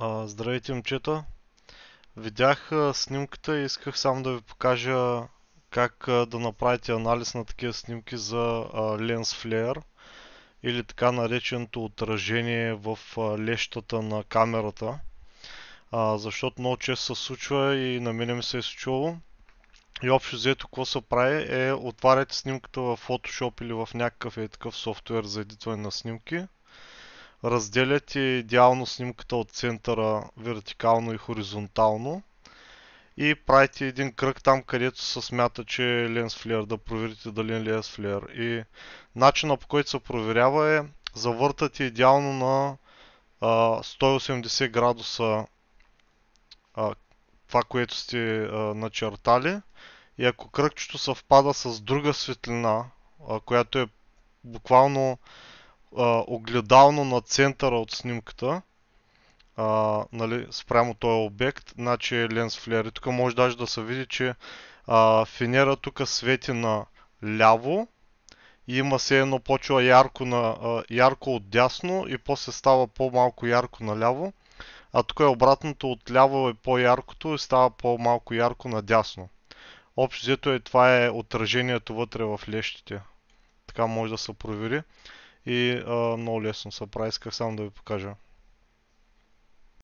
Здравейте, момчета! Видях снимката и исках само да ви покажа как да направите анализ на такива снимки за Lens Flare или така нареченото отражение в лещата на камерата. Защото много често се случва и на мене ми се е случвало. И общо взето какво се прави е отваряте снимката в Photoshop или в някакъв такъв софтуер за едитване на снимки. Разделяте идеално снимката от центъра вертикално и хоризонтално и правите един кръг там, където се смята, че е ленс флеер, да проверите дали е ленс флеер. И начинът, по който се проверява, е завъртате идеално на 180 градуса това, което сте начертали, и ако кръгчето съвпада с друга светлина, която е буквално огледално на центъра от снимката, нали, спрямо този обект, значи е ленс флеер. И тук може даже да се види, че фенера тук свети на ляво и има се едно почва ярко отдясно и после става по-малко ярко наляво, а тук е обратното, от ляво е по-яркото и става по-малко ярко надясно. Общо взето това е отражението вътре в лещите. Така може да се провери и много лесно се прави, исках само да ви покажа.